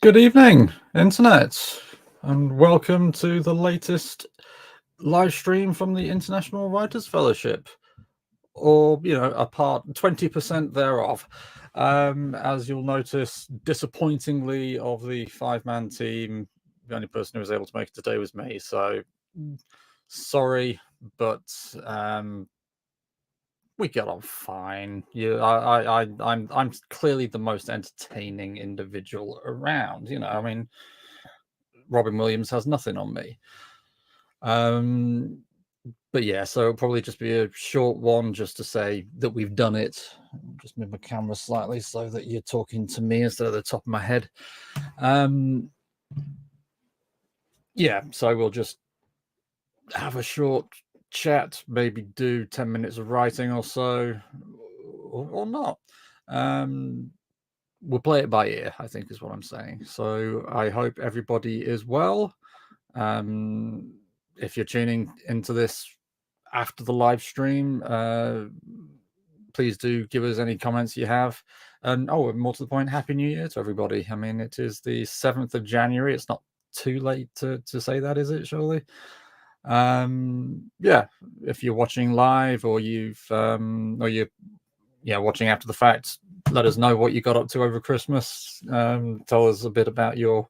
Good evening, Internet, and welcome to the latest live stream from the International Writers Fellowship, or, a part 20% thereof. As you'll notice, disappointingly, of the five-man team, the only person who was able to make it today was me, so sorry, but we get on fine. I'm clearly the most entertaining individual around. I mean, Robin Williams has nothing on me. But yeah, so it'll probably just be a short one just to say that we've done it. I'll just move my camera slightly so that you're talking to me instead of the top of my head. Yeah, so we'll just have a short chat, maybe do 10 minutes of writing or so, or not. We'll play it by ear, I think is what I'm saying. So I hope everybody is well. If you're tuning into this after the live stream, please do give us any comments you have. And more to the point, Happy New Year to everybody. I mean, it is the 7th of January. It's not too late to say that, is it, surely? Yeah, if you're watching live or you're watching after the fact, let us know what you got up to over Christmas. Tell us a bit about your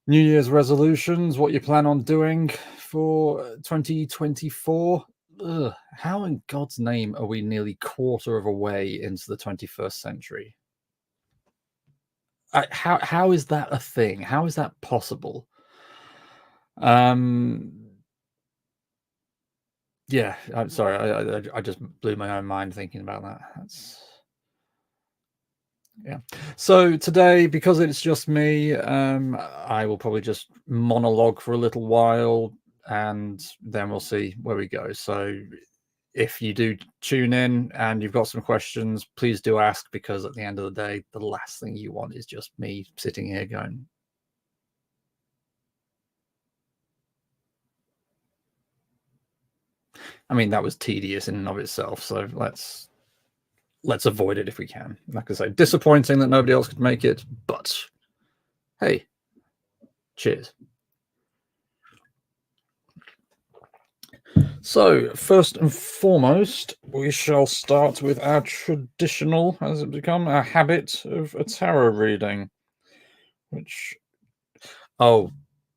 New Year's resolutions, what you plan on doing for 2024. How in God's name are we nearly quarter of a way into the 21st century? How is that a thing? How is that possible? Yeah, I'm sorry. I just blew my own mind thinking about that. Yeah. So today, because it's just me, I will probably just monologue for a little while, and then we'll see where we go. So if you do tune in and you've got some questions, please do ask, because at the end of the day, the last thing you want is just me sitting here going, I mean, that was tedious in and of itself. So let's avoid it if we can. Like I say, disappointing that nobody else could make it, but hey, cheers. So, first and foremost, we shall start with our traditional, has it become, our habit of a tarot reading. Which,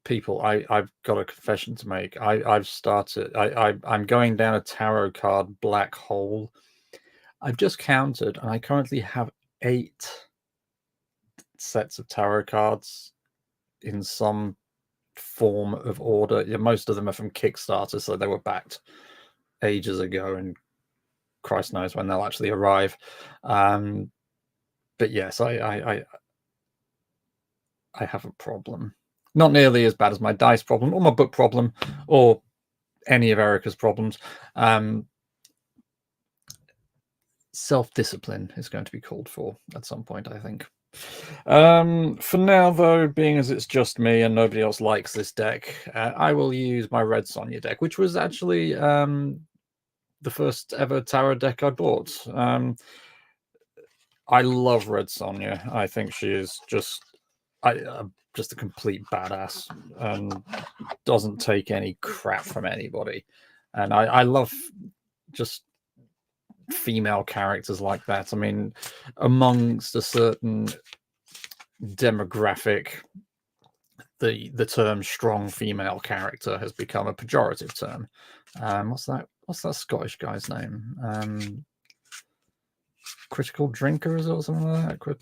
people, I've got a confession to make. I'm going down a tarot card black hole. I've just counted, and I currently have 8 sets of tarot cards in some form of order. Yeah, most of them are from Kickstarter, so they were backed ages ago, and Christ knows when they'll actually arrive. But yes, I have a problem. Not nearly as bad as my dice problem or my book problem or any of Erica's problems. Self-discipline is going to be called for at some point, I think. For now, though, being as it's just me and nobody else likes this deck, I will use my Red Sonja deck, which was actually the first ever tarot deck I bought. I love Red Sonja. I think she is just a complete badass and doesn't take any crap from anybody. And I love just female characters like that. I mean, amongst a certain demographic, the term strong female character has become a pejorative term. What's that Scottish guy's name? Critical Drinkers or something like that.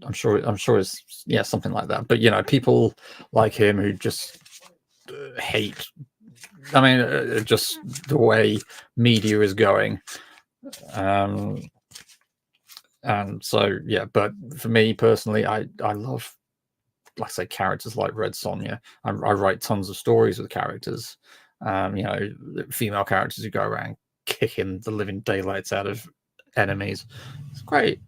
I'm sure it's something like that. But people like him who just hate. I mean, just the way media is going. And so but for me personally, I love, like I say, characters like Red Sonja. I write tons of stories with characters. Female characters who go around kicking the living daylights out of enemies. It's great.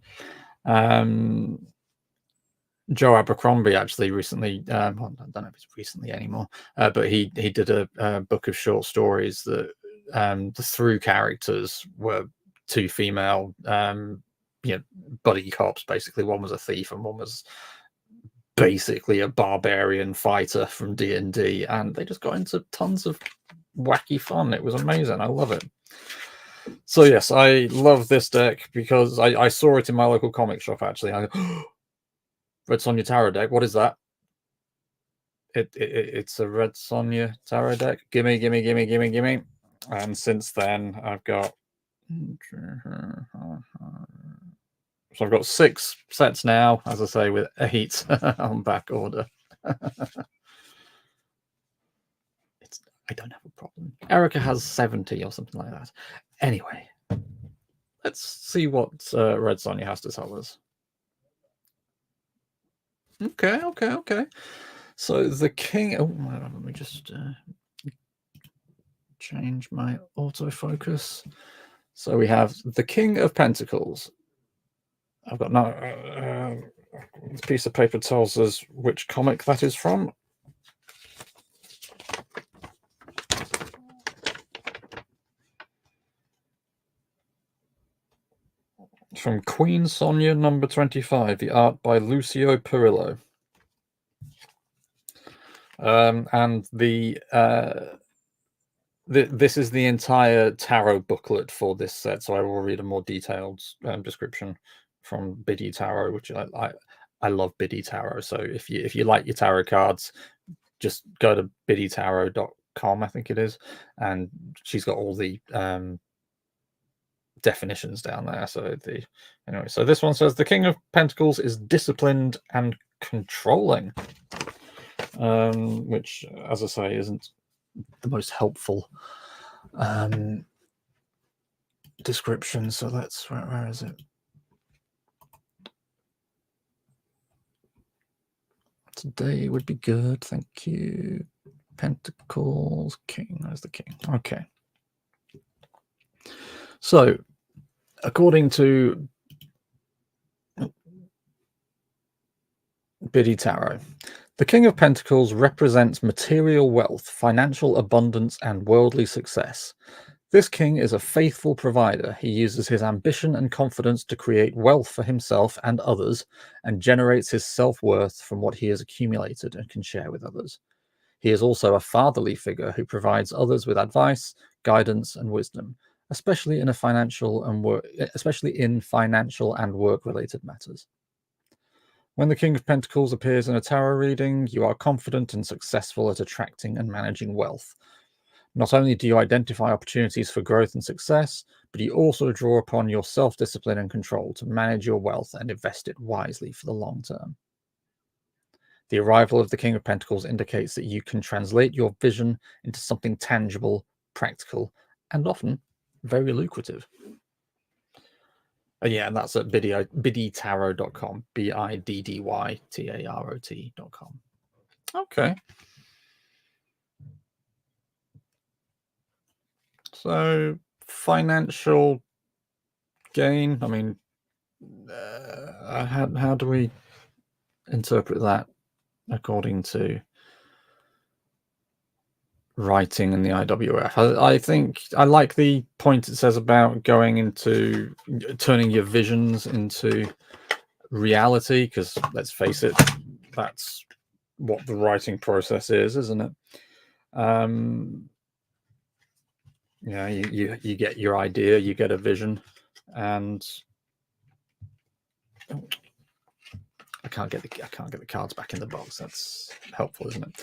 Joe Abercrombie actually recently, I don't know if it's recently anymore, but he did a book of short stories that the through characters were 2 female buddy cops, basically. One was a thief and one was basically a barbarian fighter from D&D, and they just got into tons of wacky fun. It was amazing. I love it. So yes, I love this deck because I saw it in my local comic shop, actually. I go, Red Sonja Tarot deck, what is that? It's a Red Sonja Tarot deck. Gimme. And since then, I've got... So I've got 6 sets now, as I say, with 8 on back order. I don't have a problem. Erica has 70 or something like that. Anyway, let's see what Red Sonja has to tell us. Okay. So the king... Oh, let me just change my autofocus. So we have the King of Pentacles. I've got no... this piece of paper tells us which comic that is from. From Queen Sonja number 25, the art by Lucio Perillo. And this is the entire tarot booklet for this set, so I will read a more detailed description from Biddy Tarot, which I love Biddy Tarot. So if you like your tarot cards, just go to biddytarot.com, I think it is, and she's got all the definitions down there. So anyway, so this one says the King of Pentacles is disciplined and controlling, which, as I say, isn't the most helpful description. So let's where is it? Today would be good, thank you. Pentacles, King. Where's the King? Okay. So, according to Biddy Tarot, the King of Pentacles represents material wealth, financial abundance, and worldly success. This king is a faithful provider. He uses his ambition and confidence to create wealth for himself and others, and generates his self-worth from what he has accumulated and can share with others. He is also a fatherly figure who provides others with advice, guidance, and wisdom, especially in financial and work-related matters. When the King of Pentacles appears in a tarot reading, you are confident and successful at attracting and managing wealth. Not only do you identify opportunities for growth and success, but you also draw upon your self-discipline and control to manage your wealth and invest it wisely for the long term. The arrival of the King of Pentacles indicates that you can translate your vision into something tangible, practical, and often very lucrative. Yeah, and that's at biddytarot.com, biddytarot.com. Okay. So, financial gain, I mean, how do we interpret that according to writing in the IWF? I think I like the point it says about going into turning your visions into reality, because let's face it, that's what the writing process is, isn't it? Yeah, you get your idea, you get a vision, and I can't get the cards back in the box. That's helpful, isn't it?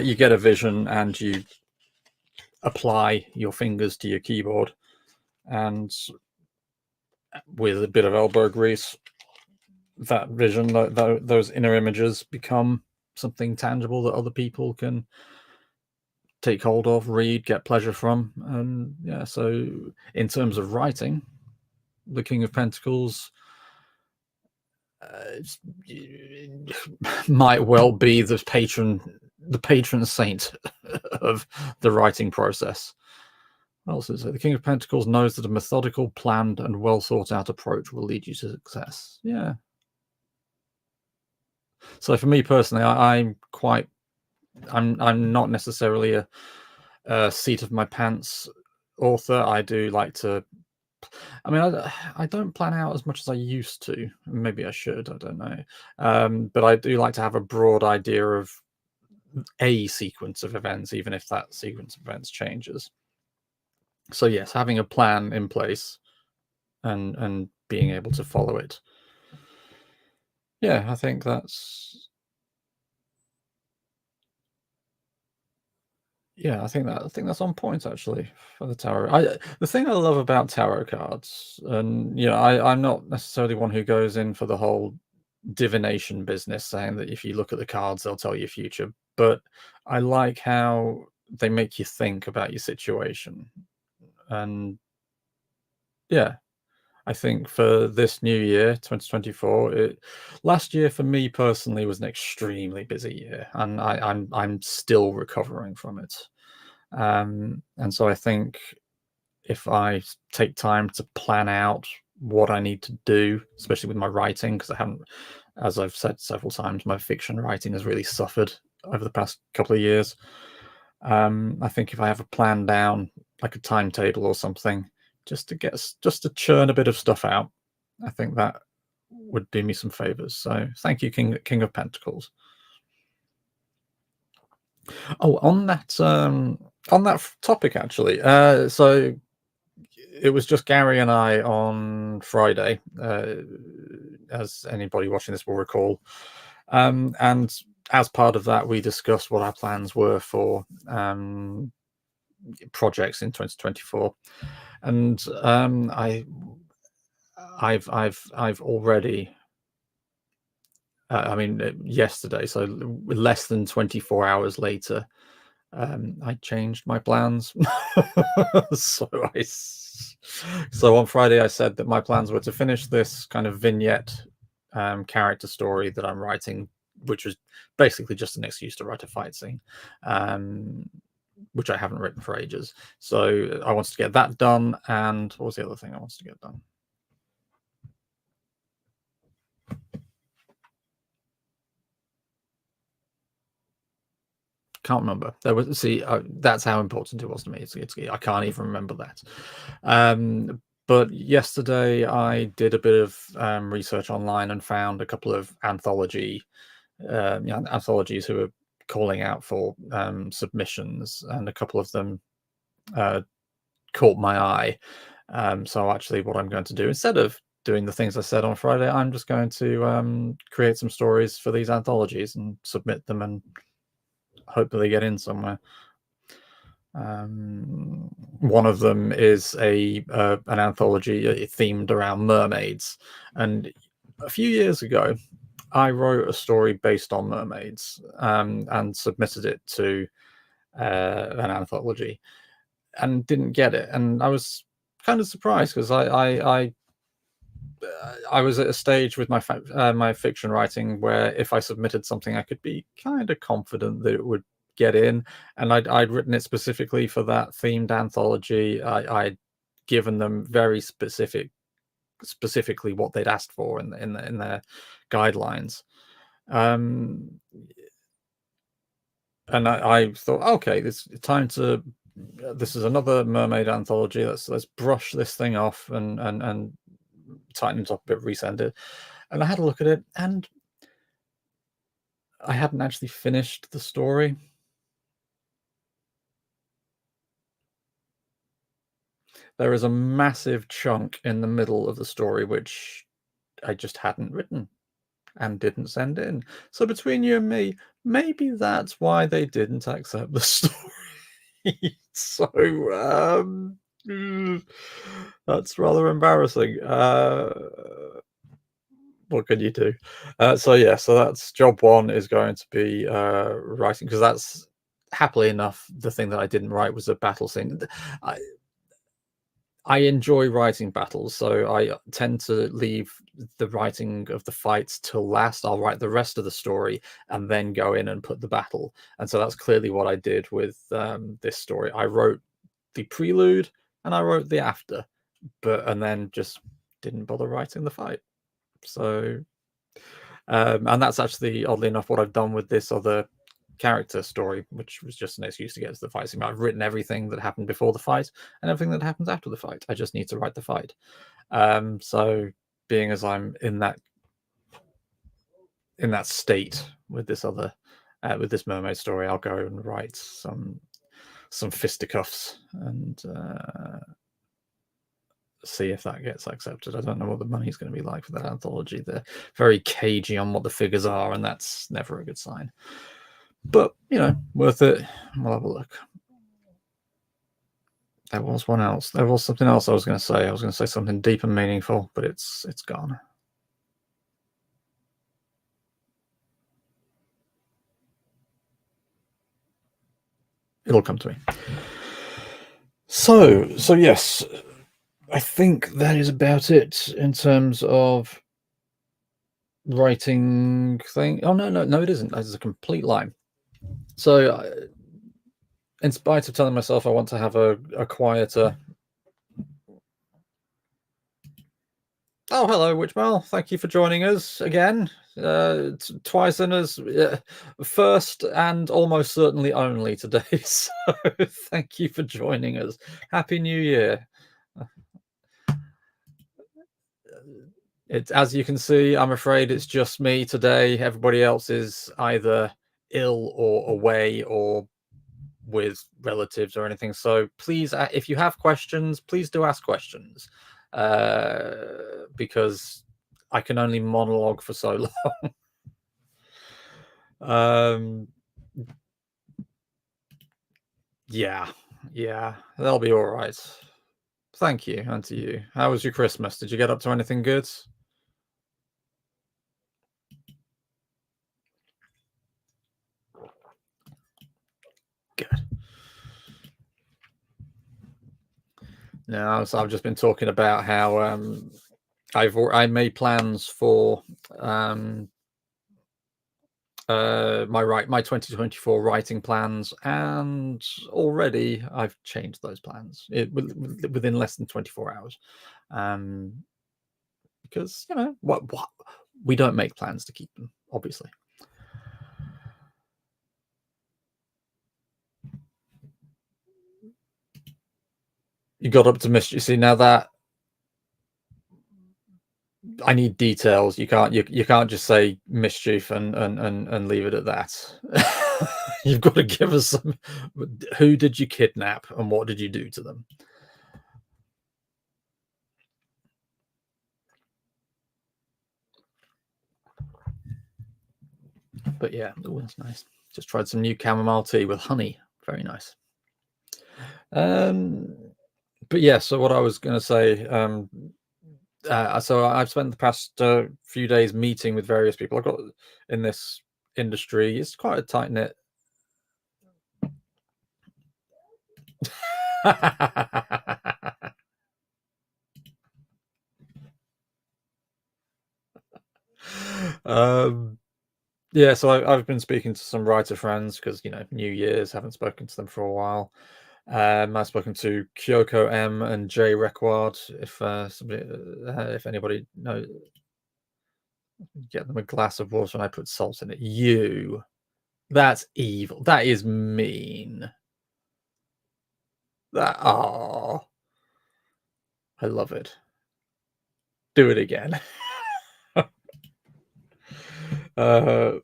You get a vision and you apply your fingers to your keyboard, and with a bit of elbow grease, that vision, those inner images become something tangible that other people can take hold of, read, get pleasure from. And yeah, so in terms of writing, the King of Pentacles might well be the patron saint of the writing process. What else is it? The King of Pentacles knows that a methodical, planned, and well thought out approach will lead you to success. Yeah. So for me personally, I'm not necessarily a seat of my pants author. I do like to I mean, I don't plan out as much as I used to. Maybe I should. I don't know. But I do like to have a broad idea of a sequence of events, even if that sequence of events changes. So yes, having a plan in place and being able to follow it. Yeah, I think that's yeah, I think that's on point actually for the tarot. The thing I love about tarot cards, and I'm not necessarily one who goes in for the whole divination business, saying that if you look at the cards, they'll tell you future. But I like how they make you think about your situation, and yeah, I think for this new year, 2024, last year for me personally was an extremely busy year, and I'm still recovering from it. And so I think if I take time to plan out what I need to do, especially with my writing, because I haven't, as I've said several times, my fiction writing has really suffered over the past couple of years. I think if I have a plan down, like a timetable or something, just to churn a bit of stuff out, I think that would do me some favors. So thank you, King of Pentacles. Oh, on that topic actually. So it was just Gary and I on Friday, as anybody watching this will recall. And as part of that, we discussed what our plans were for projects in 2024. And I've already. I mean, yesterday, so less than 24 hours later, I changed my plans. so so on Friday I said that my plans were to finish this kind of vignette character story that I'm writing, which was basically just an excuse to write a fight scene, which I haven't written for ages. So I wanted to get that done. And what was the other thing I wanted to get done? Can't remember. There was that's how important it was to me. I can't even remember that. But yesterday I did a bit of research online and found a couple of anthologies who are calling out for submissions, and a couple of them caught my eye. So actually, what I'm going to do, instead of doing the things I said on Friday, I'm just going to create some stories for these anthologies and submit them and hopefully get in somewhere. One of them is an anthology themed around mermaids, and a few years ago I wrote a story based on mermaids and submitted it to an anthology and didn't get it, and I was kind of surprised because I was at a stage with my fiction writing where if I submitted something, I could be kind of confident that it would get in, and I'd written it specifically for that themed anthology. I'd given them very specifically what they'd asked for in their guidelines, um, and I thought, okay, this time to. This is another mermaid anthology. Let's brush this thing off and tighten it up a bit, resend it. And I had a look at it, and I hadn't actually finished the story. There is a massive chunk in the middle of the story which I just hadn't written and didn't send in. So between you and me, maybe that's why they didn't accept the story. So that's rather embarrassing. What can you do? So yeah, so that's job one is going to be writing, because that's happily enough the thing that I didn't write was a battle scene. I, I enjoy writing battles, so I tend to leave the writing of the fights till last. I'll write the rest of the story and then go in and put the battle. And so that's clearly what I did with this story. I wrote the prelude and I wrote the after, and then just didn't bother writing the fight. So, and that's actually oddly enough what I've done with this other character story, which was just an excuse to get to the fight scene. I've written everything that happened before the fight and everything that happens after the fight. I just need to write the fight. So being as I'm in that state with this other with this mermaid story, I'll go and write some fisticuffs and see if that gets accepted. I don't know what the money's going to be like for that anthology. They're very cagey on what the figures are, and that's never a good sign. But, you know, worth it. We'll have a look. There was one else. There was something else I was going to say. I was going to say something deep and meaningful, but it's gone. It'll come to me. So yes, I think that is about it in terms of writing thing. Oh, no, it isn't. That is a complete lie. So, in spite of telling myself I want to have a quieter. Oh, hello, Witchmel. Thank you for joining us again. Twice in as first and almost certainly only today. So, thank you for joining us. Happy New Year. It's, as you can see, I'm afraid it's just me today. Everybody else is either ill or away or with relatives or anything. So please, if you have questions, please do ask questions, because I can only monologue for so long. Yeah, they'll be all right. Thank you, and to you. How was your Christmas? Did you get up to anything good? Good. No, so I've just been talking about how I made plans for my 2024 writing plans, and already I've changed those plans within less than 24 hours, because you know what we don't make plans to keep them, obviously. You got up to mischief. See, now that I need details. You can't just say mischief and leave it at that. You've got to give us some. Who did you kidnap and what did you do to them? But yeah, it was nice. Just tried some new chamomile tea with honey. Very nice. But yeah, so what I was going to say, so I've spent the past few days meeting with various people. I've got in this industry. It's quite a tight knit. Yeah, so I've been speaking to some writer friends because, you know, New Year's, haven't spoken to them for a while. I've spoken to Kyoko M and Jay Requard. If anybody knows, get them a glass of water and I put salt in it. That's evil. That is mean. I love it. Do it again. Yeah.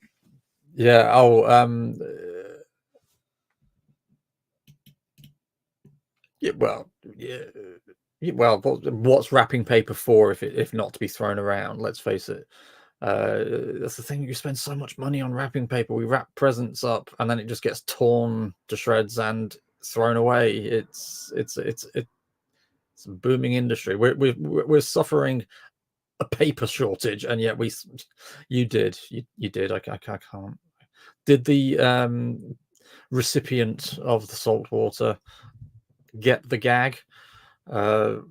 Yeah. Well. Yeah. Well, what's wrapping paper for if not to be thrown around? Let's face it. That's the thing. You spend so much money on wrapping paper. We wrap presents up, and then it just gets torn to shreds and thrown away. It's a booming industry. We're suffering a paper shortage, and yet you did. I can't. Did the recipient of the salt water get the gag? A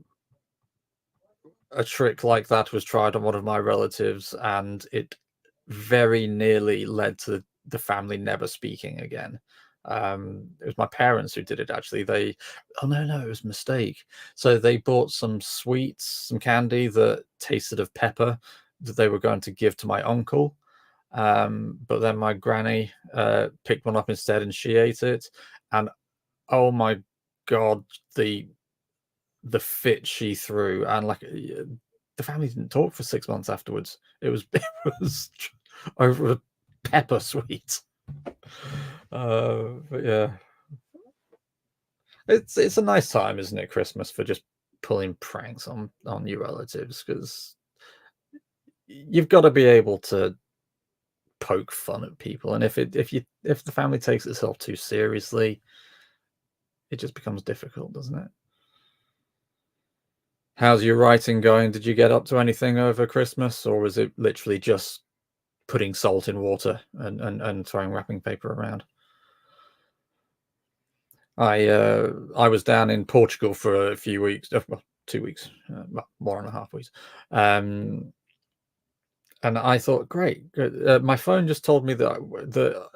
trick like that was tried on one of my relatives, and it very nearly led to the family never speaking again. It was my parents who did it, actually. Oh no, it was a mistake. So they bought some sweets, some candy that tasted of pepper that they were going to give to my uncle. But then my granny picked one up instead, and she ate it. And oh my god, the fit she threw, and like the family didn't talk for 6 months afterwards. It was it was over a pepper sweet. But yeah, it's a nice time, isn't it? Christmas, for just pulling pranks on your relatives, because you've got to be able to poke fun at people, and if the family takes itself too seriously, it just becomes difficult, doesn't it? How's your writing going? Did you get up to anything over Christmas, or was it literally just putting salt in water and throwing wrapping paper around? I was down in Portugal for a few weeks, well, 2 weeks, well, 1.5 weeks, um, and I thought, great, good. My phone just told me that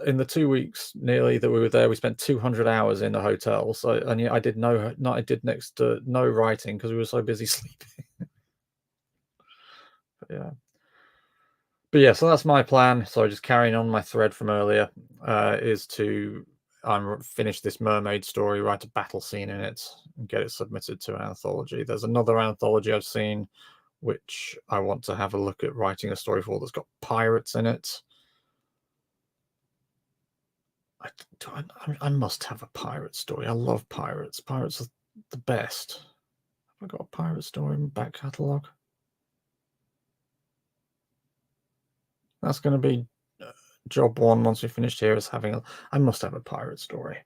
in the 2 weeks nearly that we were there, we spent 200 hours in a hotel. So, and yeah, I did next to no writing because we were so busy sleeping. Yeah. But yeah, so that's my plan. So just carrying on my thread from earlier, is to finish this mermaid story, write a battle scene in it, and get it submitted to an anthology. There's another anthology I've seen, which I want to have a look at writing a story for, that's got pirates in it. I must have a pirate story. I love pirates. Pirates are the best. Have I got a pirate story in my back catalogue? That's going to be job one once we finished here, is having a. I must have a pirate story.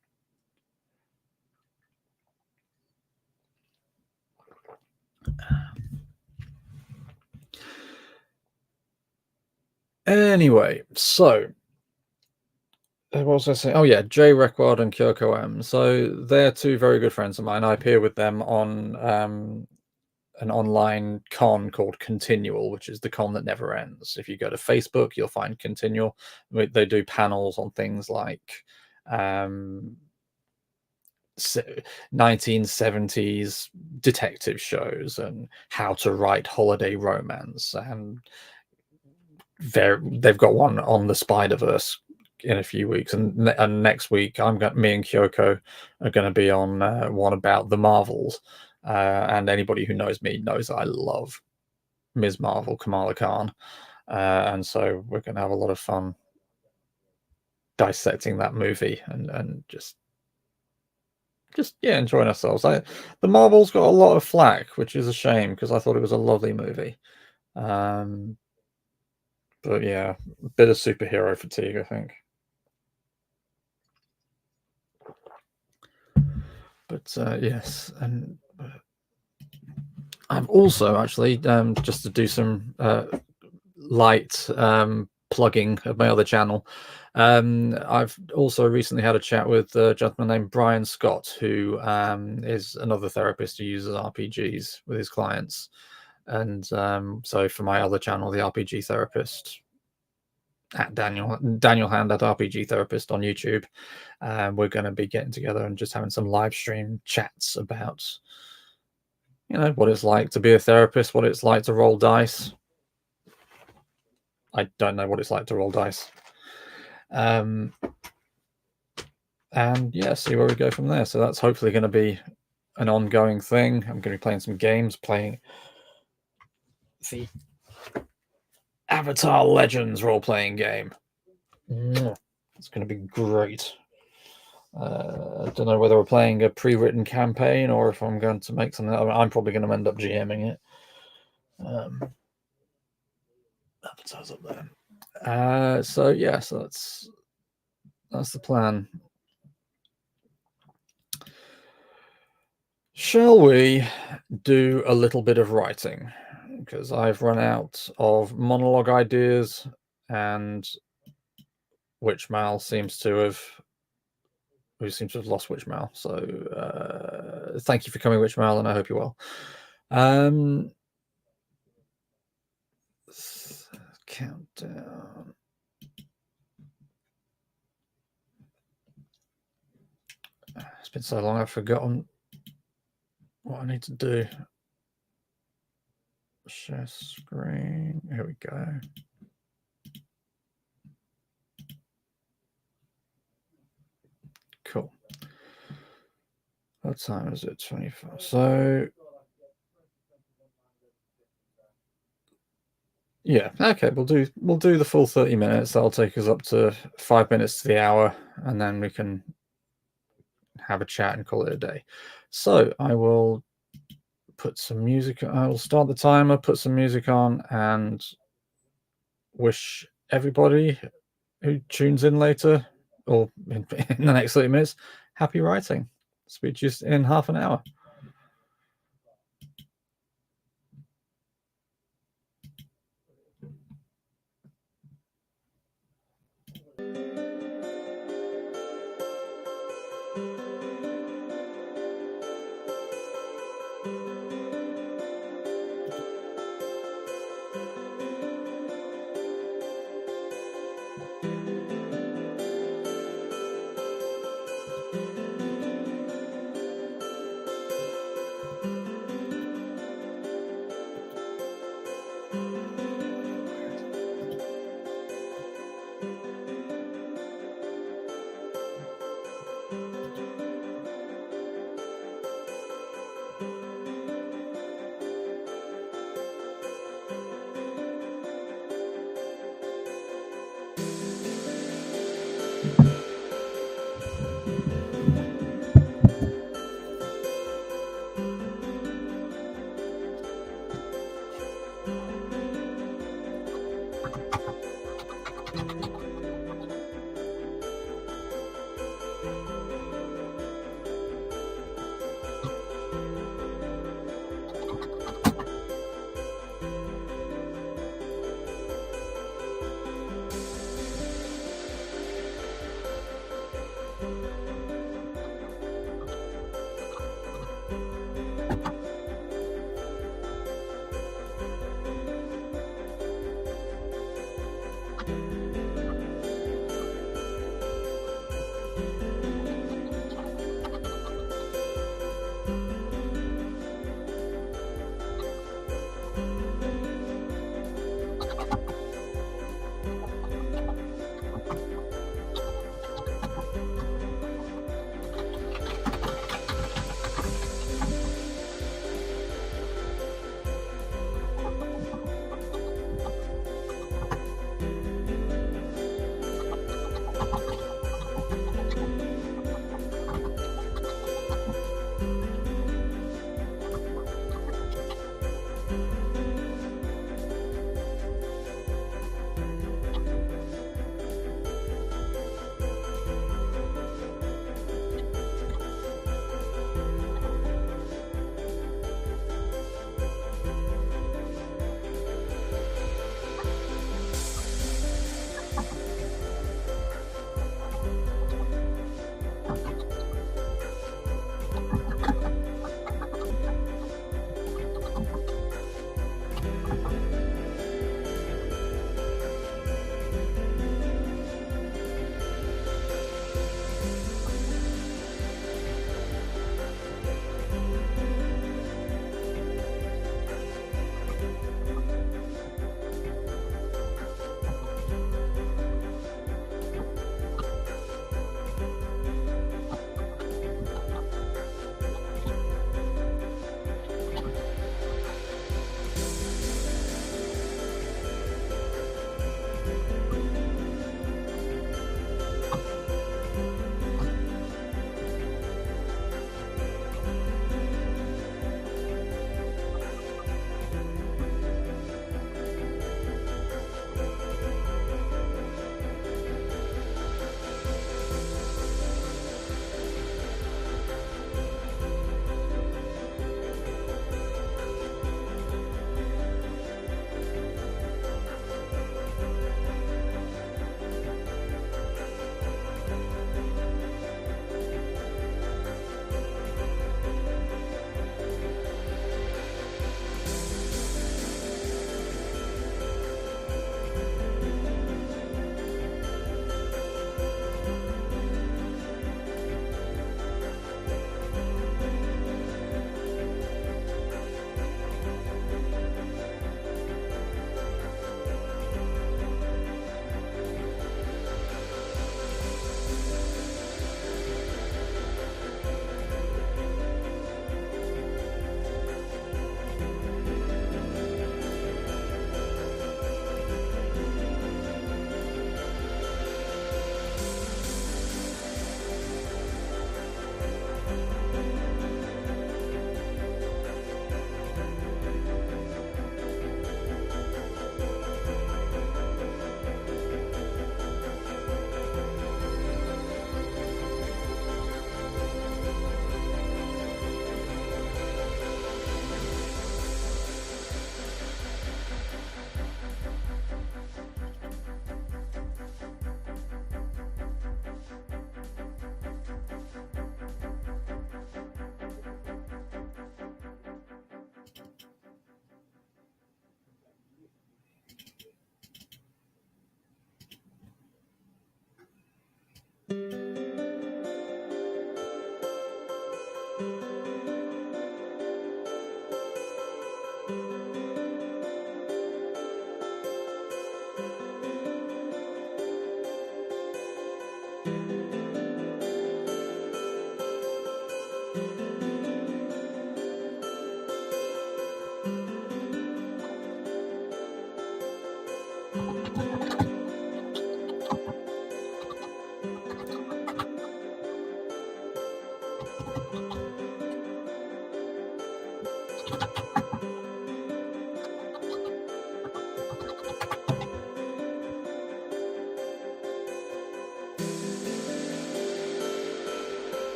Anyway, so what was I saying? Oh yeah, Jay Reckward and Kyoko M. So they're two very good friends of mine. I appear with them on an online con called Continual, which is the con that never ends. If you go to Facebook, you'll find Continual. They do panels on things like 1970s detective shows and how to write holiday romance, and they've got one on the Spider-Verse in a few weeks, and next week me and Kyoko are going to be on one about the Marvels, and anybody who knows me knows I love Ms. Marvel, Kamala Khan, and so we're going to have a lot of fun dissecting that movie and just yeah, enjoying ourselves. The Marvels got a lot of flack, which is a shame because I thought it was a lovely movie. But yeah, a bit of superhero fatigue, I think. But yes, and I've also actually, just to do some light plugging of my other channel, I've also recently had a chat with a gentleman named Brian Scott, who is another therapist who uses RPGs with his clients. And so for my other channel, the RPG Therapist, at Daniel Hand at RPG Therapist on YouTube, we're going to be getting together and just having some live stream chats about, what it's like to be a therapist, what it's like to roll dice. I don't know what it's like to roll dice. And yeah, see where we go from there. So that's hopefully going to be an ongoing thing. I'm going to be playing some games, playing the Avatar Legends role-playing game. It's going to be great. I don't know whether we're playing a pre-written campaign or if I'm going to make something. I'm probably going to end up GMing it. Avatars up there. So yeah, so that's the plan. Shall we do a little bit of writing? Because I've run out of monologue ideas, and Witchmal seems to have lost Witchmal. So thank you for coming, Witchmal, and I hope you're well. Countdown. It's been so long, I've forgotten what I need to do. Share screen. Here we go. What time is it? 24. So yeah, okay, we'll do the full 30 minutes. That'll take us up to 5 minutes to the hour, and then we can have a chat and call it a day. So I will put some music. I will start the timer, put some music on, and wish everybody who tunes in later or in the next 30 minutes happy writing. Speak to you in half an hour.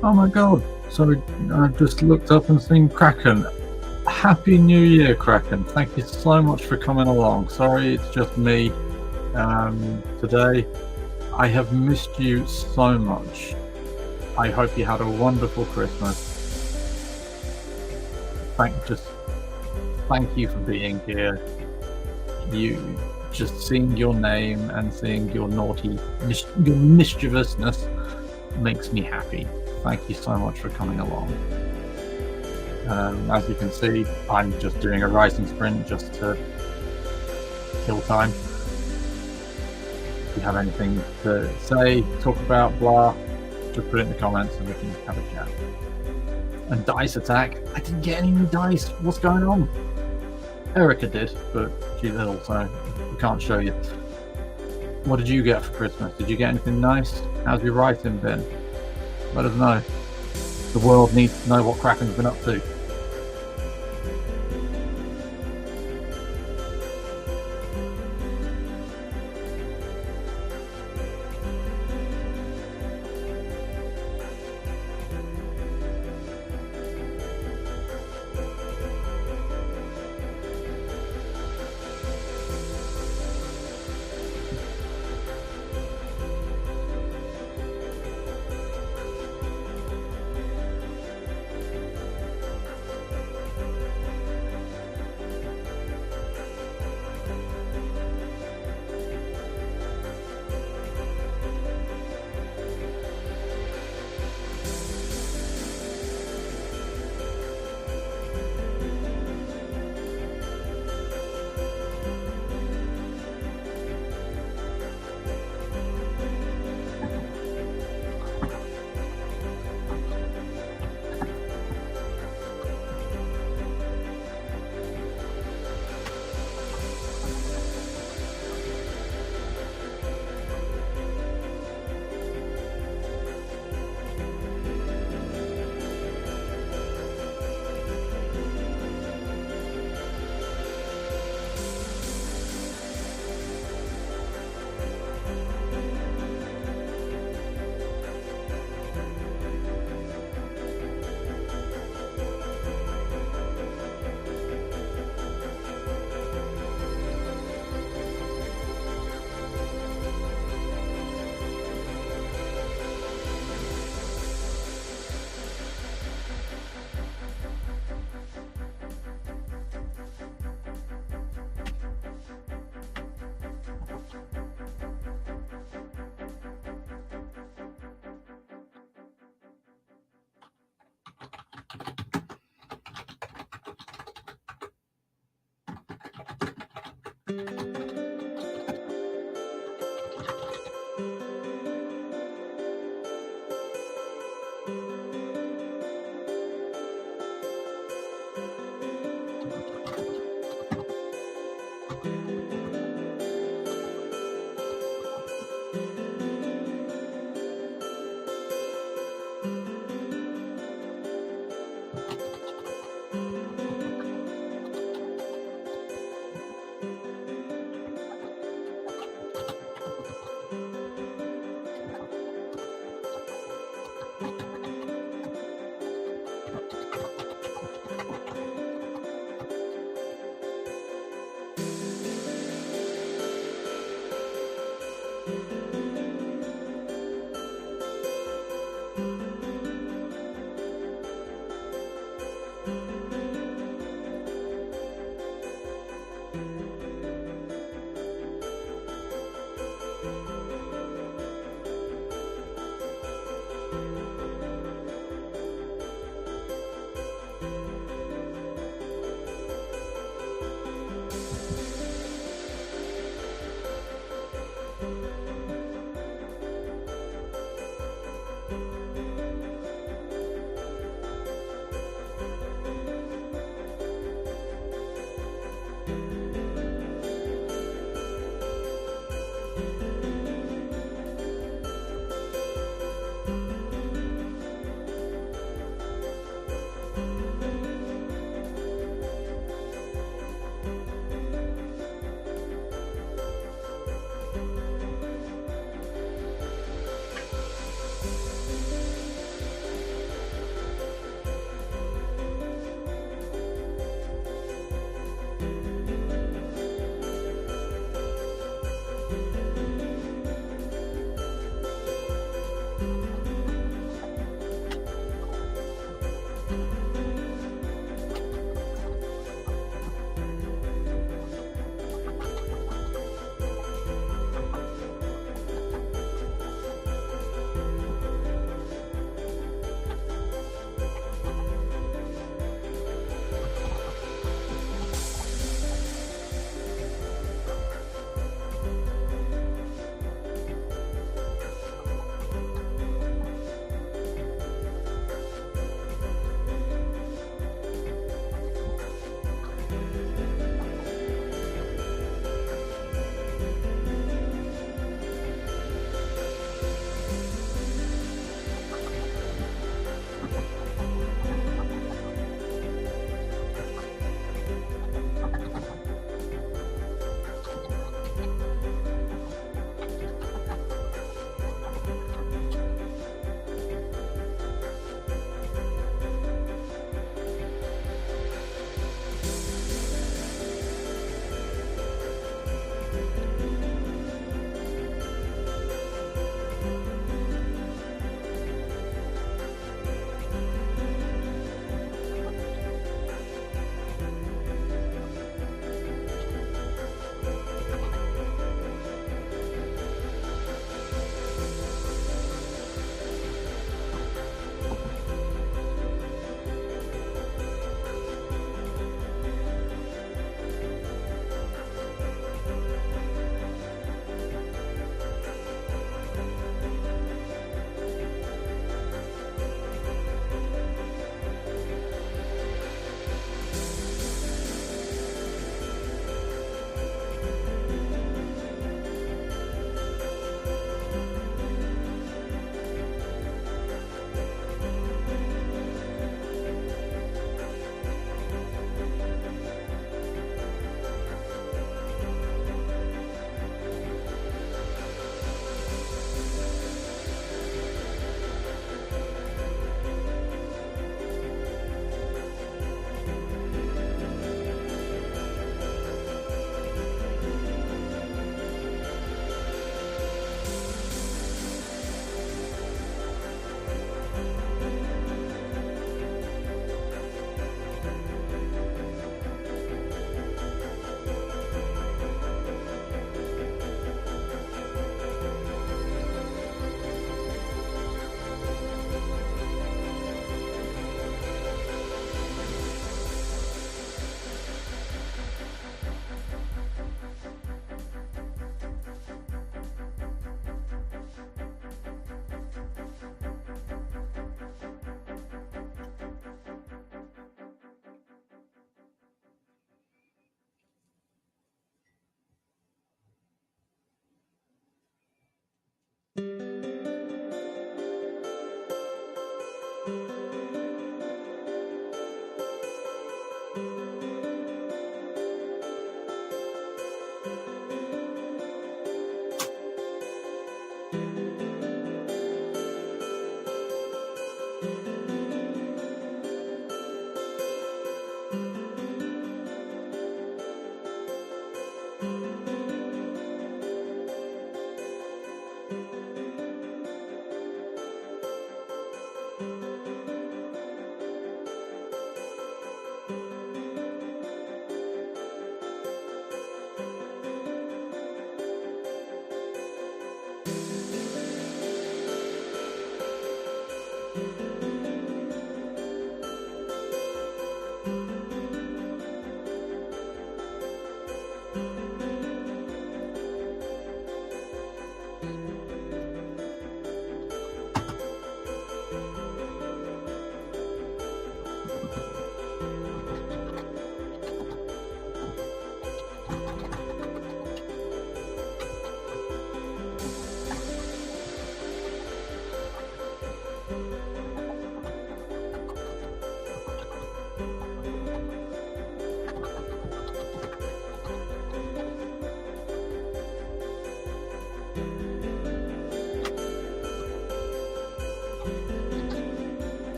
Oh my god, sorry, I just looked up and seen Kraken. Happy New Year, Kraken. Thank you so much for coming along. Sorry, it's just me today. I have missed you so much. I hope you had a wonderful Christmas. Thank you for being here. You just seeing your name and seeing your your mischievousness makes me happy. Thank you so much for coming along. As you can see, I'm just doing a rising sprint just to kill time. If you have anything to say, talk about, blah, just put it in the comments and we can have a chat. And dice attack. I didn't get any new dice. What's going on? Erica did, but she's ill, so we can't show you. What did you get for Christmas? Did you get anything nice? How's your writing been? Let us know. The world needs to know what Kraken's been up to.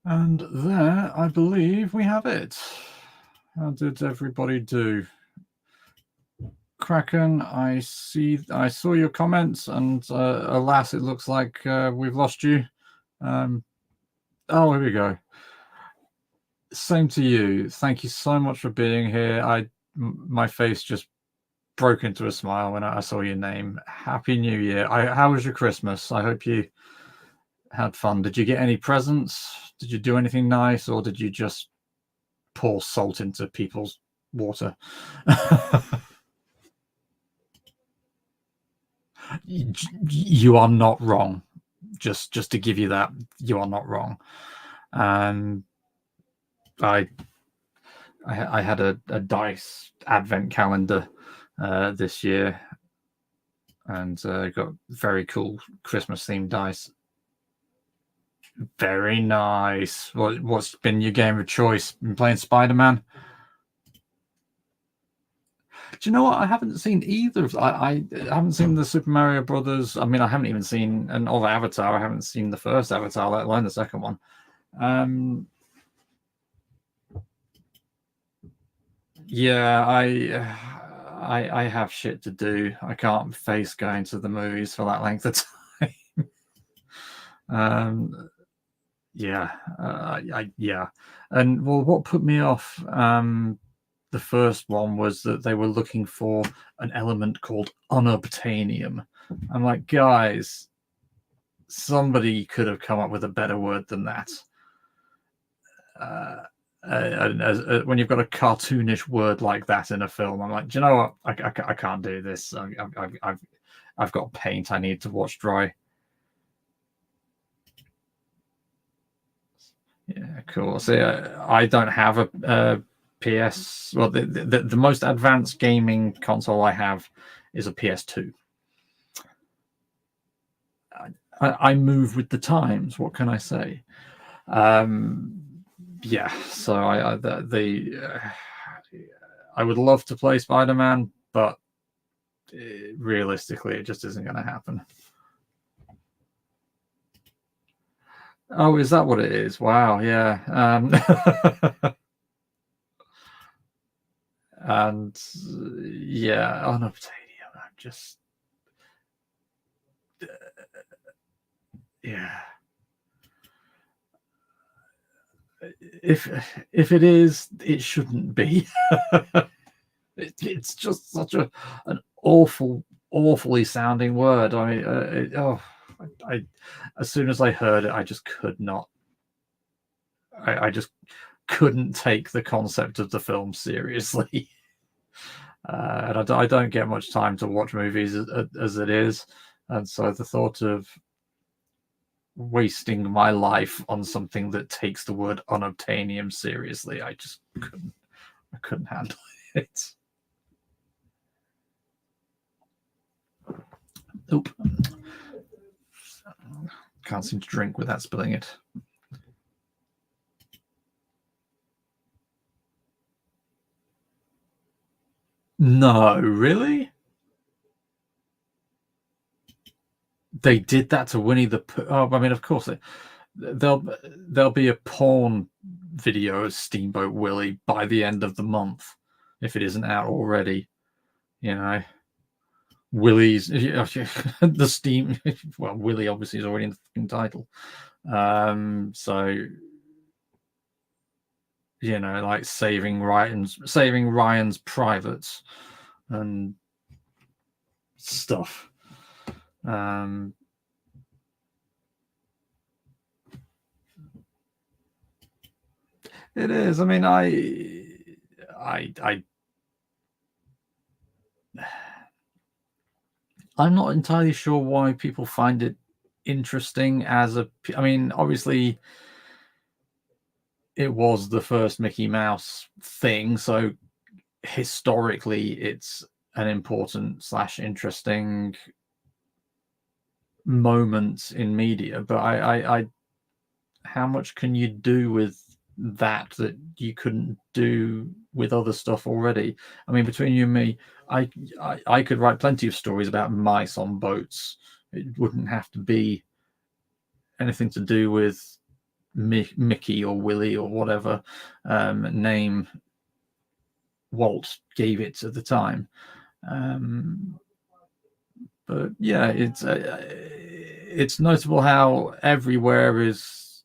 And there, I believe we have it. How did everybody do? Kraken, I saw your comments, and alas, it looks like we've lost you. Oh, here we go. Same to you. Thank you so much for being here. My face just broke into a smile when I saw your name. Happy New Year. How was your Christmas? I hope you had fun. Did you get any presents? Did you do anything nice, or did you just pour salt into people's water? You are not wrong. Just to give you that, you are not wrong. I had a dice advent calendar this year, and got very cool Christmas themed dice. Very nice. What's been your game of choice? Been playing Spider-Man? Do you know what? I haven't seen either of. I haven't seen the Super Mario Brothers. I mean, I haven't even seen an of Avatar. I haven't seen the first Avatar, let alone the second one. Yeah, I have shit to do. I can't face going to the movies for that length of time. Yeah, yeah. And well, what put me off the first one was that they were looking for an element called unobtainium. I'm like, guys, somebody could have come up with a better word than that. When you've got a cartoonish word like that in a film, I'm like, do you know what? I can't do this. I've got paint I need to wash dry. Yeah, cool. So I don't have a PS. Well, the most advanced gaming console I have is a PS2. I move with the times. What can I say? Yeah. So I would love to play Spider-Man, but realistically, it just isn't going to happen. Oh, is that what it is? Wow, yeah. And yeah, unobtainium. I'm just yeah. If it is, it shouldn't be. It's just such an awfully sounding word. I mean, as soon as I heard it, I just could not. I just couldn't take the concept of the film seriously. And I don't get much time to watch movies as it is, and so the thought of wasting my life on something that takes the word unobtainium seriously, I just couldn't. I couldn't handle it. Oop. Can't seem to drink without spilling it. No, really? They did that to Winnie the Pooh. Oh, I mean, of course, there'll be a porn video of Steamboat Willie by the end of the month if it isn't out already. You know, Willie's the Steam. Well, Willie obviously is already in the fucking title. So you know, like saving Ryan's privates and stuff. It is. I mean, I'm not entirely sure why people find it interesting as a. I mean, obviously, it was the first Mickey Mouse thing, so historically, it's an important / interesting moment in media. But I how much can you do with that you couldn't do with other stuff already? I mean, between you and me, I could write plenty of stories about mice on boats. It wouldn't have to be anything to do with Mickey or Willie or whatever name Walt gave it at the time. But yeah, it's notable how everywhere is,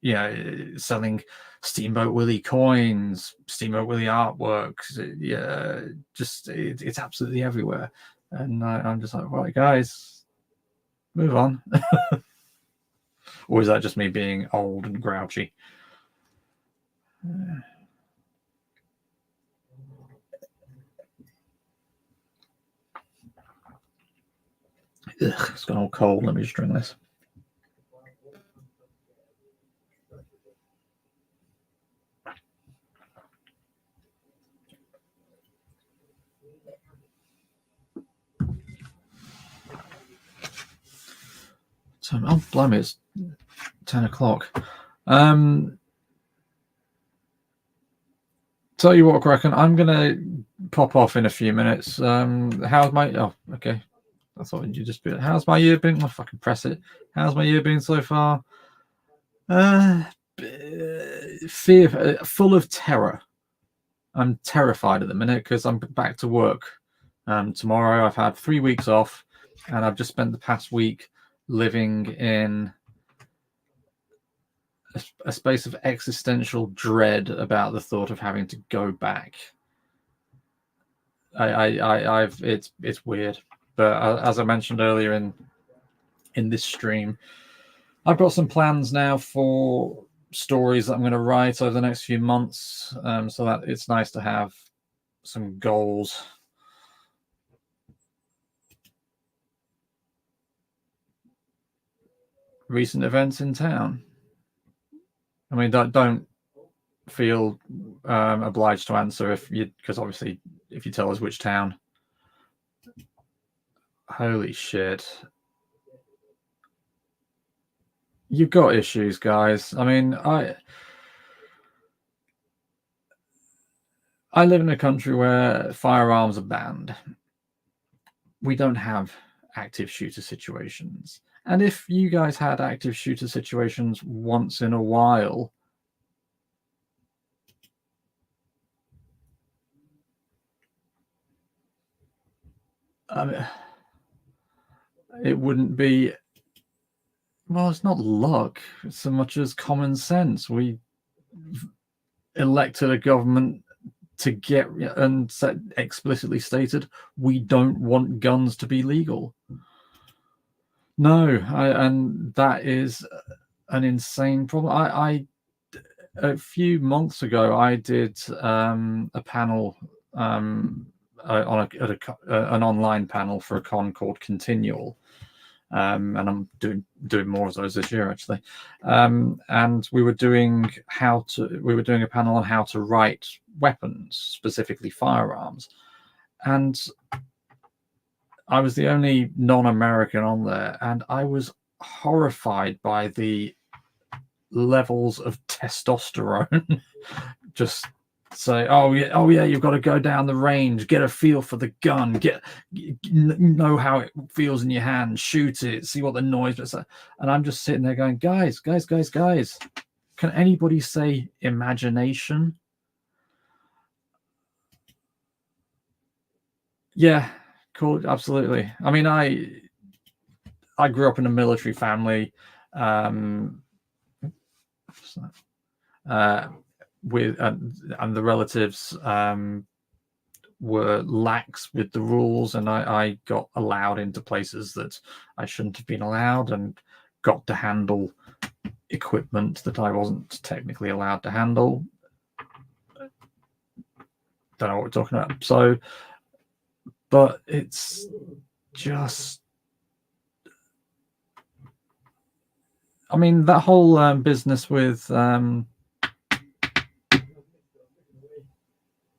you know, selling Steamboat Willie coins, Steamboat Willie artworks. Yeah, just it's absolutely everywhere. And I'm just like, right, guys, move on. Or is that just me being old and grouchy? Ugh, it's gone all cold. Let me just drink this. So, oh, blimey, it's 10 o'clock. Tell you what, Kraken, I'm going to pop off in a few minutes. How's my... Oh, okay. I thought you just... How's my year been? I'll fucking press it. How's my year been so far? Full of terror. I'm terrified at the minute because I'm back to work. Tomorrow I've had 3 weeks off, and I've just spent the past week living in a space of existential dread about the thought of having to go back. It's weird, but as I mentioned earlier in this stream, I've got some plans now for stories that I'm going to write over the next few months, so that it's nice to have some goals. Recent events in town. I mean, don't feel obliged to answer because obviously if you tell us which town. Holy shit. You've got issues, guys. I mean, I live in a country where firearms are banned. We don't have active shooter situations. And if you guys had active shooter situations once in a while, I mean, it wouldn't be, well, it's not luck so much as common sense. We elected a government to get and explicitly stated we don't want guns to be legal. No, and that is an insane problem. A few months ago, I did a panel on an online panel for a con called Continual, and I'm doing more of those this year actually. And we were doing a panel on how to write weapons, specifically firearms, and I was the only non-American on there, and I was horrified by the levels of testosterone. Just say, oh yeah, you've got to go down the range, get a feel for the gun, know how it feels in your hand, shoot it, see what the noise is. And I'm just sitting there going, guys, can anybody say imagination? Yeah, cool, absolutely. I mean, I grew up in a military family, with and the relatives were lax with the rules, and I got allowed into places that I shouldn't have been allowed, and got to handle equipment that I wasn't technically allowed to handle. Don't know what we're talking about. So, but it's just, I mean, that whole business with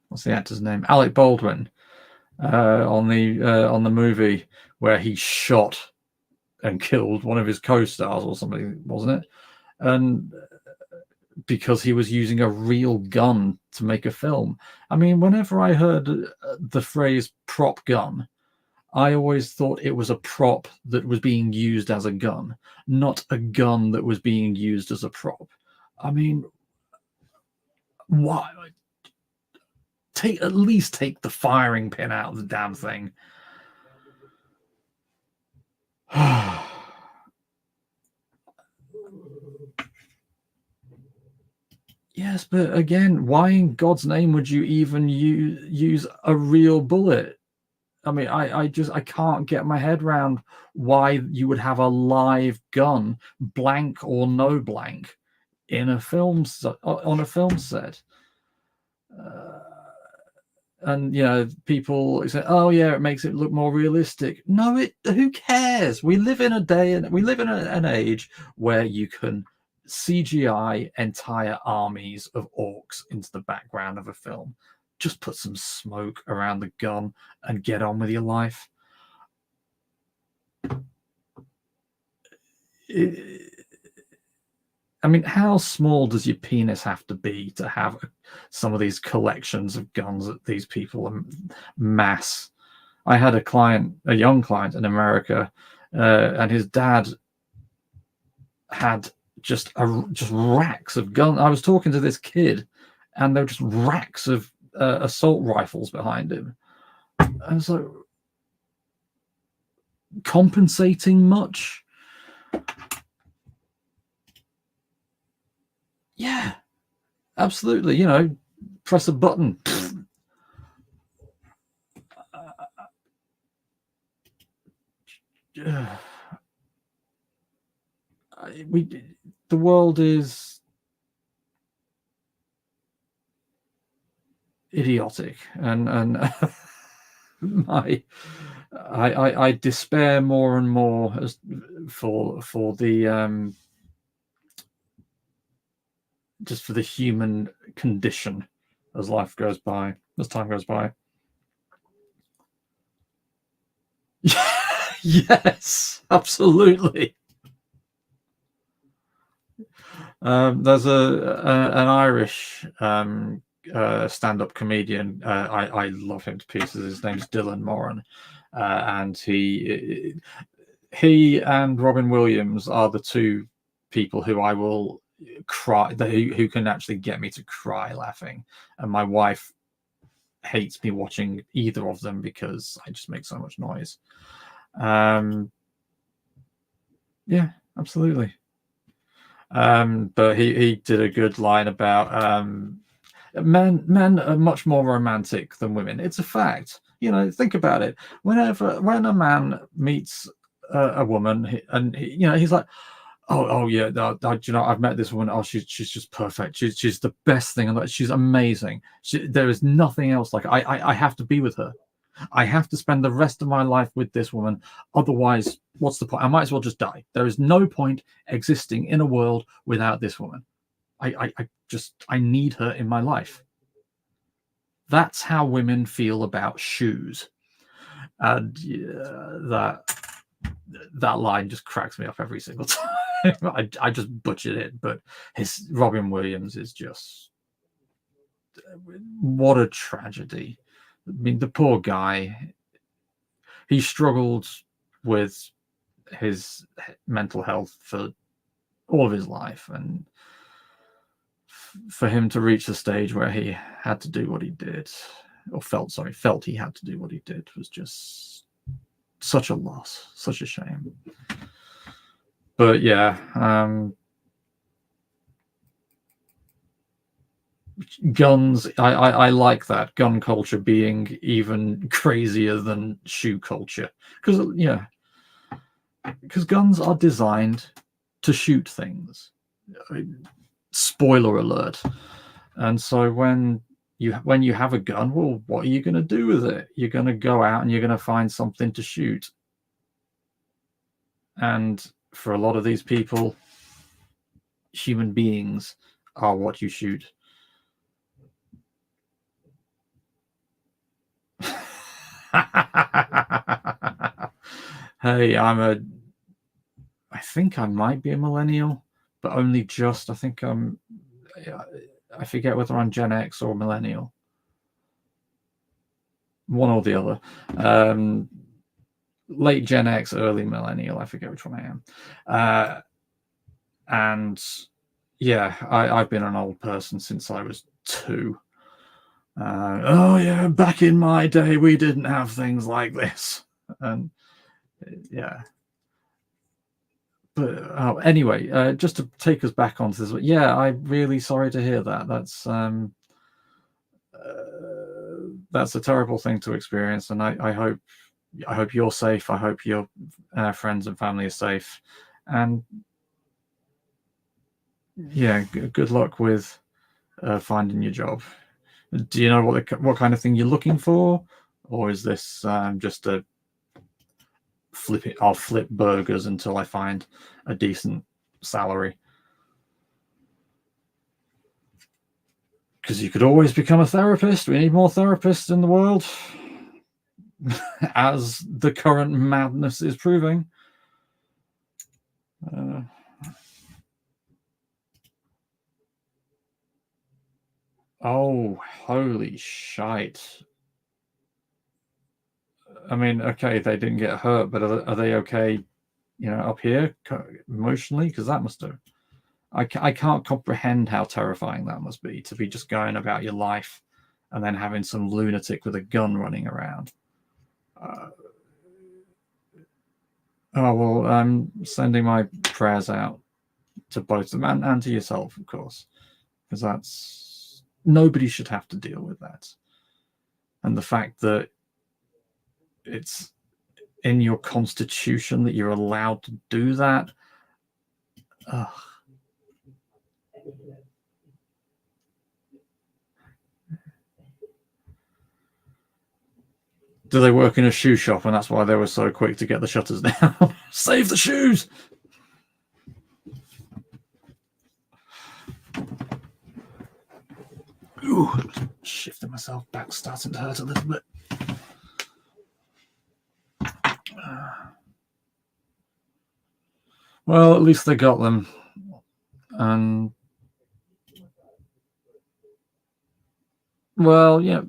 what's the actor's name? Alec Baldwin, on the movie where he shot and killed one of his co-stars or something, wasn't it? And because he was using a real gun to make a film. I mean, whenever I heard the phrase prop gun, I always thought it was a prop that was being used as a gun, not a gun that was being used as a prop. I mean, why? At least take the firing pin out of the damn thing. Yes, but again, why in God's name would you even use a real bullet? I mean, I can't get my head around why you would have a live gun, blank or no blank, in a on a film set. And people say, "Oh yeah, it makes it look more realistic." No, who cares? We live in an age where you can CGI entire armies of orcs into the background of a film. Just put some smoke around the gun and get on with your life. I mean, how small does your penis have to be to have some of these collections of guns that these people mass? I had a young client in America, and his dad had just racks of guns. I was talking to this kid, and there were just racks of assault rifles behind him. And so, compensating much? Yeah, absolutely. Press a button. The world is idiotic, and I despair more and more for the just for the human condition as time goes by. Yes, absolutely. There's an Irish stand-up comedian. I love him to pieces. His name's Dylan Moran, and he and Robin Williams are the two people who I will cry, who can actually get me to cry laughing. And my wife hates me watching either of them because I just make so much noise. Yeah, absolutely. But he did a good line about men are much more romantic than women. It's a fact. Think about it. When a man meets a woman, and he's like, oh yeah, I've met this woman. Oh, she's just perfect. She's the best thing, and she's amazing. There is nothing else like I have to be with her. I have to spend the rest of my life with this woman. Otherwise, what's the point? I might as well just die. There is no point existing in a world without this woman. I need her in my life. That's how women feel about shoes. And that line just cracks me up every single time. I just butchered it, but his Robin Williams is just, what a tragedy. I mean, the poor guy, he struggled with his mental health for all of his life, and for him to reach the stage where he had to do what he did, or felt he had to do what he did, was just such a loss, such a shame. But yeah, guns, I like that gun culture being even crazier than shoe culture, because guns are designed to shoot things. Spoiler alert. And so when you have a gun, well, what are you going to do with it? You're going to go out and you're going to find something to shoot. And for a lot of these people, human beings are what you shoot. Hey, I think I might be a millennial, but only just. I forget whether I'm Gen X or millennial. One or the other. Late Gen X, early millennial. I forget which one I am. And yeah, I've been an old person since I was 2. Oh yeah, back in my day, we didn't have things like this. And yeah. But anyway, just to take us back onto this, yeah, I'm really sorry to hear that. That's a terrible thing to experience, and I hope you're safe. I hope your friends and family are safe, and yeah, good luck with finding your job. Do you know what kind of thing you're looking for, or is this just a I'll flip burgers until I find a decent salary? Because you could always become a therapist. We need more therapists in the world, as the current madness is proving. Oh, holy shite. I mean, okay, they didn't get hurt, but are they okay, up here emotionally? Because that must have... I can't comprehend how terrifying that must be, to be just going about your life and then having some lunatic with a gun running around. Oh, well, I'm sending my prayers out to both of them and to yourself, of course, because nobody should have to deal with that. And the fact that it's in your constitution that you're allowed to do that. Ugh. Do they work in a shoe shop, and that's why they were so quick to get the shutters down? Save the shoes! Ooh, shifting myself back, starting to hurt a little bit. Well, at least they got them. And well, yeah,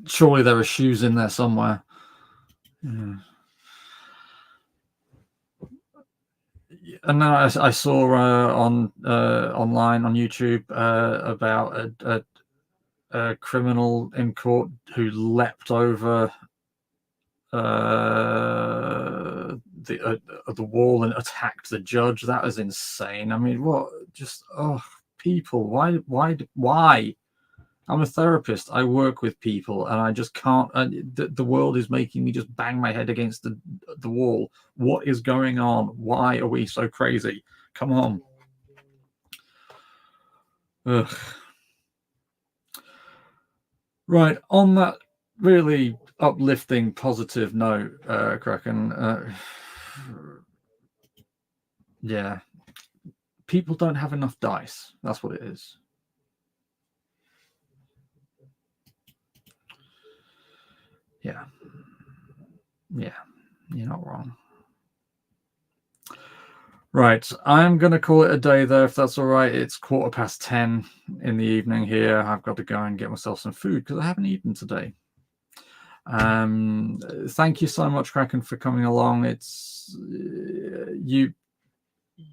surely there are shoes in there somewhere. Yeah. And then I saw on online on YouTube about a criminal in court who leapt over the wall and attacked the judge. That is insane. I mean, what? Just people. Why? I'm a therapist. I work with people, and I just can't. The world is making me just bang my head against the wall. What is going on? Why are we so crazy? Come on. Ugh. Right, on that really uplifting, positive note, Kraken. Yeah, people don't have enough dice. That's what it is. Yeah, you're not wrong. Right, I'm going to call it a day there, if that's all right. It's 10:15 in the evening here. I've got to go and get myself some food because I haven't eaten today. Thank you so much, Kraken, for coming along. It's you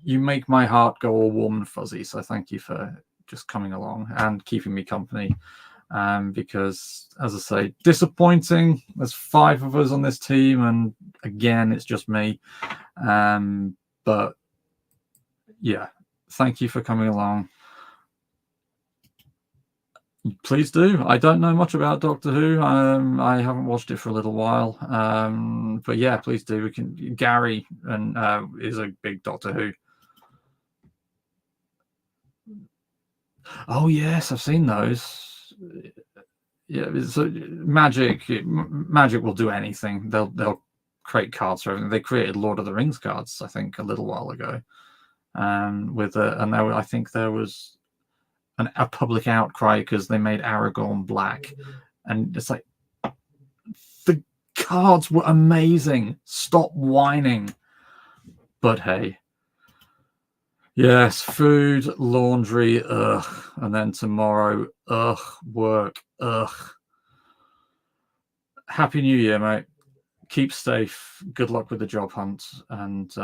make my heart go all warm and fuzzy. So thank you for just coming along and keeping me company. Because, as I say, disappointing. There's 5 of us on this team, and again, it's just me. But yeah, thank you for coming along. Please do. I don't know much about Doctor Who. I haven't watched it for a little while. But yeah, please do. We can. Gary and is a big Doctor Who. Oh yes, I've seen those. Yeah, so magic will do anything. They'll create cards for everything. They created Lord of the Rings cards, I think, a little while ago. I think there was a public outcry because they made Aragorn black, and it's like the cards were amazing. Stop whining. But hey, yes, food, laundry, ugh, and then tomorrow, ugh, work, ugh. Happy New Year, mate. Keep safe. Good luck with the job hunt. And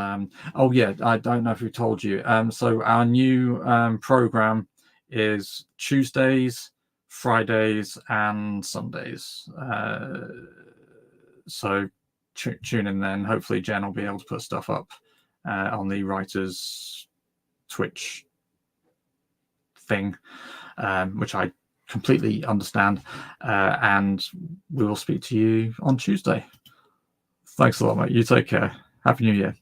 oh yeah, I don't know if we told you. So our new program is Tuesdays, Fridays, and Sundays. So tune in then. Hopefully, Jen will be able to put stuff up on the writers' Twitch thing, which I completely understand. And we will speak to you on Tuesday. Thanks a lot, mate. You take care. Happy New Year.